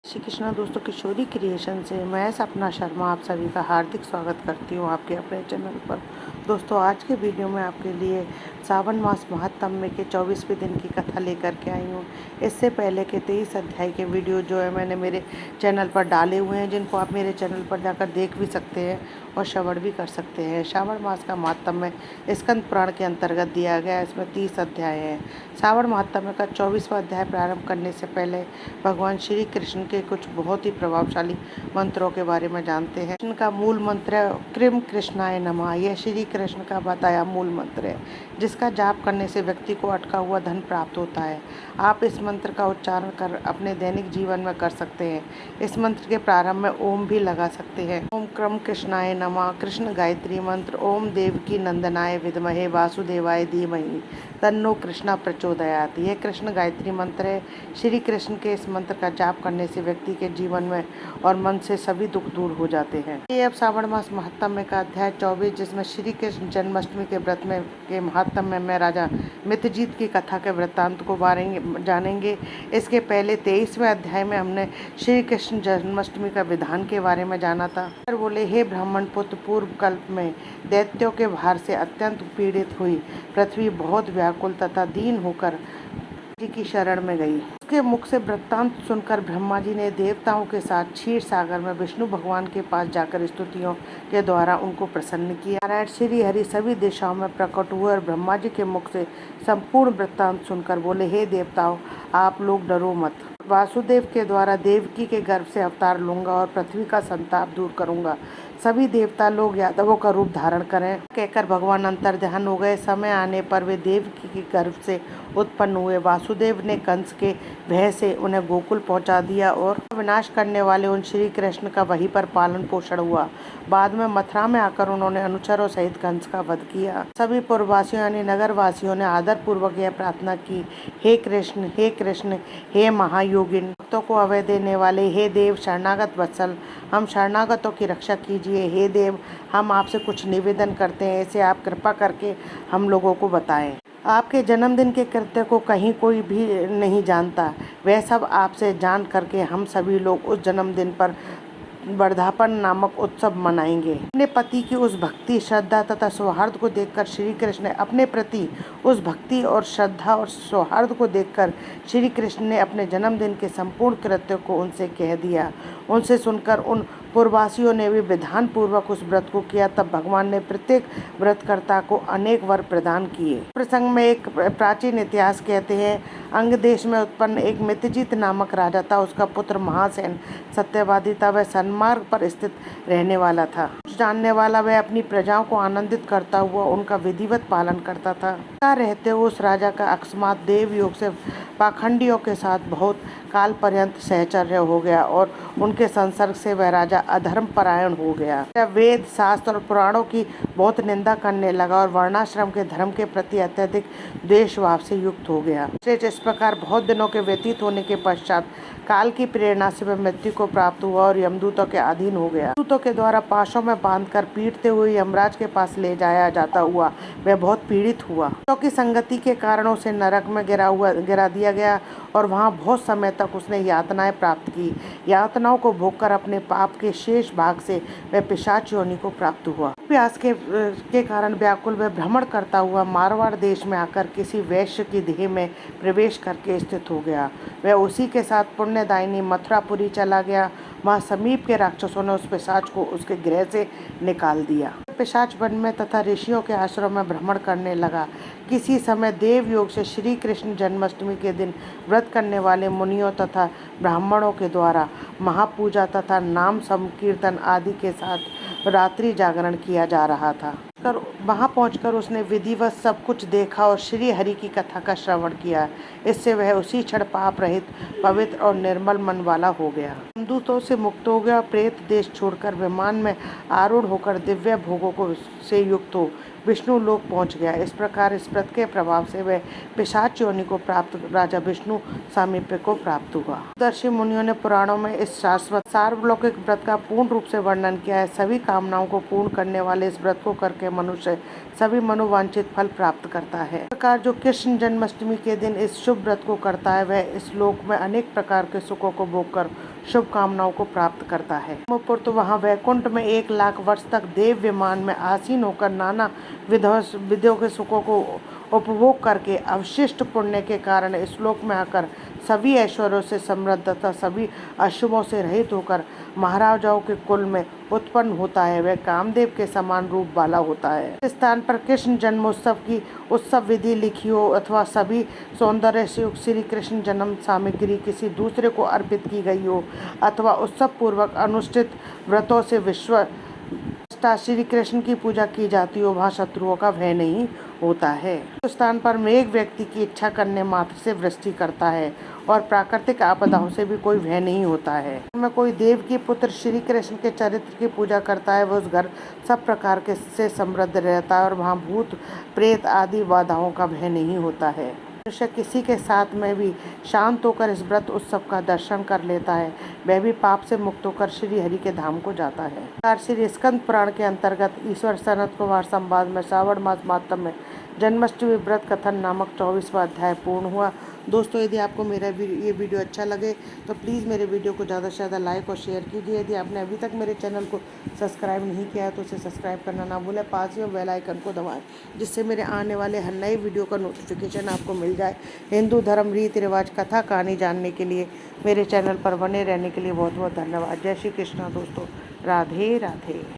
श्री कृष्णा दोस्तों, किशोरी क्रिएशन से मैं सपना शर्मा आप सभी का हार्दिक स्वागत करती हूँ आपके अपने चैनल पर। दोस्तों, आज के वीडियो में आपके लिए सावन मास महात्म्य के 24वें दिन की कथा लेकर के आई हूँ। इससे पहले के 23 अध्याय के वीडियो जो है मैंने मेरे चैनल पर डाले हुए हैं, जिनको आप मेरे चैनल पर जाकर देख भी सकते हैं और श्रवण भी कर सकते हैं। श्रावण मास का महात्म्य स्कंद पुराण के अंतर्गत दिया गया है। इसमें 30 अध्याय हैं। श्रावण महात्म्य का 24वां अध्याय प्रारंभ करने से पहले भगवान श्री कृष्ण के कुछ बहुत ही प्रभावशाली मंत्रों के बारे में जानते हैं। कृष्ण का मूल मंत्र है क्रीम कृष्णाय नमः। यह श्री कृष्ण का बताया मूल मंत्र है, जिसका जाप करने से व्यक्ति को अटका हुआ धन प्राप्त होता है। आप इस मंत्र का उच्चारण कर अपने दैनिक जीवन में कर सकते हैं। इस मंत्र के प्रारंभ में ओम भी लगा सकते हैं। ओम क्रम कृष्णाय नमः। कृष्ण गायत्री मंत्र। ओम देवकी नंदनाय विद्महे वासुदेवाय धीमहि तन्नो कृष्णा प्रचोदयात्। यह कृष्ण गायत्री मंत्र है। श्री कृष्ण के इस मंत्र का जाप करने से व्यक्ति के जीवन में और मन से सभी दुख दूर हो जाते हैं। ये अब श्रावण मास महात्म्य का अध्याय 24, जिसमें श्री कृष्ण जन्माष्टमी के व्रत में के महात्म्य में राजा मित्रजीत की कथा के वृत्तांत को जानेंगे। इसके पहले 23वें अध्याय में हमने श्री कृष्ण जन्माष्टमी का विधान के बारे में जाना था। फिर बोले, हे ब्राह्मण पुत्र, पूर्व कल्प में दैत्यों के भार से अत्यंत पीड़ित हुई पृथ्वी बहुत व्याकुल तथा दीन होकर जी की शरण में गई। उसके मुख से वृत्तांत सुनकर ब्रह्मा जी ने देवताओं के साथ क्षीर सागर में विष्णु भगवान के पास जाकर स्तुतियों के द्वारा उनको प्रसन्न किया। नारायण श्री हरि सभी दिशाओं में प्रकट हुए और ब्रह्मा जी के मुख से संपूर्ण वृत्तांत सुनकर बोले, हे देवताओं, आप लोग डरो मत। वासुदेव के द्वारा देवकी के गर्भ से अवतार लूंगा और पृथ्वी का संताप दूर करूंगा। सभी देवता लोग यादवों का रूप धारण करें कहकर भगवान अंतर्ध्यान हो गए। समय आने पर वे देवकी के गर्भ से उत्पन्न हुए। वासुदेव ने कंस के भय से उन्हें गोकुल पहुंचा दिया और विनाश करने वाले उन श्री कृष्ण का वहीं पर पालन पोषण हुआ। बाद में मथुरा में आकर उन्होंने अनुचरों सहित कंस का वध किया। सभी पुरवासियों यानी नगरवासियों ने आदर पूर्वक यह प्रार्थना की, हे कृष्ण, हे कृष्ण, हे महायोगिन, भक्तों को अभय देने वाले, हे देव शरणागत वत्सल, हम शरणागतों की रक्षा कीजिए। हे देव, हम आपसे कुछ निवेदन करते हैं, इसे आप कृपा करके हम लोगों को बताएं। आपके जन्मदिन के कृत्य को कहीं कोई भी नहीं जानता। वह सब आपसे जान करके हम सभी लोग उस जन्मदिन पर वर्धापन नामक उत्सव मनाएंगे। अपने पति की उस भक्ति, श्रद्धा तथा सौहार्द को देखकर श्री कृष्ण ने अपने प्रति उस भक्ति और श्रद्धा और सौहार्द को देखकर श्री कृष्ण ने अपने जन्मदिन के संपूर्ण कृत्य को उनसे कह दिया। उनसे सुनकर उन पूर्ववासियों ने भी विधान पूर्वक उस व्रत को किया। तब भगवान ने प्रत्येक व्रतकर्ता को अनेक वर प्रदान किए। प्रसंग में एक प्राचीन इतिहास कहते हैं, अंग देश में उत्पन्न एक मित्रजीत नामक राजा था। उसका पुत्र महासेन सत्यवादी था। वह सन्मार्ग पर स्थित रहने वाला था। जानने वाला वह अपनी प्रजाओं को आनंदित करता हुआ उनका विधिवत पालन करता था। रहते उस राजा का अकस्मात देव योग से पाखंडियों के साथ बहुत काल पर्यंत सहचर्य हो गया और उनके संसर्ग से वह राजा अधर्म परायण हो गया। वेद शास्त्र और पुराणों की बहुत निंदा करने लगा और वर्णाश्रम के धर्म के प्रति अत्यधिक द्वेष भाव से युक्त हो गया। इस प्रकार बहुत दिनों के व्यतीत होने के पश्चात काल की प्रेरणा से वह मृत्यु को प्राप्त हुआ और यमदूतों के अधीन हो गया। यमदूतों के द्वारा पाशों में बांधकर पीटते हुए यमराज के पास ले जाया जाता हुआ वह बहुत पीड़ित हुआ। की संगति के कारण उसे नरक में गिरा दिया गया और वहां बहुत समय तक उसने यातनाएं प्राप्त की। यातनाओं को भोगकर अपने पाप के शेष भाग से वह पिशाच योनि को प्राप्त हुआ। प्यास के कारण व्याकुल वह भ्रमण करता हुआ मारवाड़ देश में आकर किसी वैश्य की देह में प्रवेश करके स्थित हो गया। वह उसी के साथ पुण्यदायिनी मथुरापुरी चला गया। वहाँ समीप के राक्षसों ने उस पिशाच को उसके गृह से निकाल दिया। पिशाच वन में तथा ऋषियों के आश्रम में भ्रमण करने लगा। किसी समय देव योग से श्री कृष्ण जन्माष्टमी के दिन व्रत करने वाले मुनियों तथा ब्राह्मणों के द्वारा महापूजा तथा नाम संकीर्तन आदि के साथ रात्रि जागरण किया जा रहा था। वहां पहुंचकर उसने विधिवत सब कुछ देखा और श्री हरि की कथा का श्रवण किया। इससे वह उसी क्षण पाप रहित, पवित्र और निर्मल मन वाला हो गया। दूतों से मुक्त हो गया। प्रेत देश छोड़कर विमान में आरूढ़ होकर दिव्य भोगों को से युक्त हो विष्णु लोक पहुंच गया। इस प्रकार इस व्रत के प्रभाव से वह पिशाच योनि को प्राप्त राजा विष्णु सामीप्य को प्राप्त हुआ। दर्शी मुनियों ने पुराणों में इस शाश्वत सार्वलौकिक व्रत का पूर्ण रूप से वर्णन किया है। सभी कामनाओं को पूर्ण करने वाले इस व्रत को करके मनुष्य सभी मनोवांछित फल प्राप्त करता है। इस प्रकार जो कृष्ण जन्माष्टमी के दिन इस शुभ व्रत को करता है वह इस लोक में अनेक प्रकार के सुखों को भोगकर शुभकामनाओं को प्राप्त करता है। तो वहाँ वैकुंठ में 1 लाख वर्ष तक देव विमान में आसीन होकर नाना विधियों के सुखों को उपभोग करके अवशिष्ट पुण्य के कारण इस लोक में आकर सभी ऐश्वर्यों से समृद्ध तथा सभी अशुभों से रहित होकर महाराजाओं के कुल में उत्पन्न होता है। वह कामदेव के समान रूप वाला होता है। इस स्थान पर कृष्ण जन्मोत्सव की उत्सव विधि लिखी हो अथवा सभी सौंदर्य से युक्त श्री कृष्ण जन्म सामग्री किसी दूसरे को अर्पित की गई हो अथवा उत्सव पूर्वक अनुष्ठित व्रतों से श्री कृष्ण की पूजा की जाती हो, वहाँ शत्रुओं का भय नहीं होता है। उस स्थान पर मेघ व्यक्ति की इच्छा करने मात्र से वृष्टि करता है और प्राकृतिक आपदाओं से भी कोई भय नहीं होता है। में कोई देव की पुत्र श्री कृष्ण के चरित्र की पूजा करता है, वह उस घर सब प्रकार के से समृद्ध रहता है और वहाँ भूत प्रेत आदि बाधाओं का भय नहीं होता है। मनुष्य किसी के साथ में भी शांत होकर इस व्रत उत्सव का दर्शन कर लेता है, वह भी पाप से मुक्त होकर श्री हरि के धाम को जाता है। श्री स्कंद पुराण के अंतर्गत ईश्वर सनत कुमार संवाद में श्रावण मास महात्म्य में जन्माष्टमी व्रत कथन नामक 24वां अध्याय पूर्ण हुआ। दोस्तों, यदि आपको मेरा ये वीडियो अच्छा लगे तो प्लीज़ मेरे वीडियो को ज़्यादा से ज़्यादा लाइक और शेयर कीजिए। यदि आपने अभी तक मेरे चैनल को सब्सक्राइब नहीं किया है तो उसे सब्सक्राइब करना ना भूलें। पास में बेल आइकन को दबाएं जिससे मेरे आने वाले हर नए वीडियो का नोटिफिकेशन आपको मिल जाए। हिंदू धर्म रीति रिवाज कथा कहानी जानने के लिए मेरे चैनल पर बने रहने के लिए बहुत बहुत धन्यवाद। जय श्री कृष्णा दोस्तों, राधे राधे।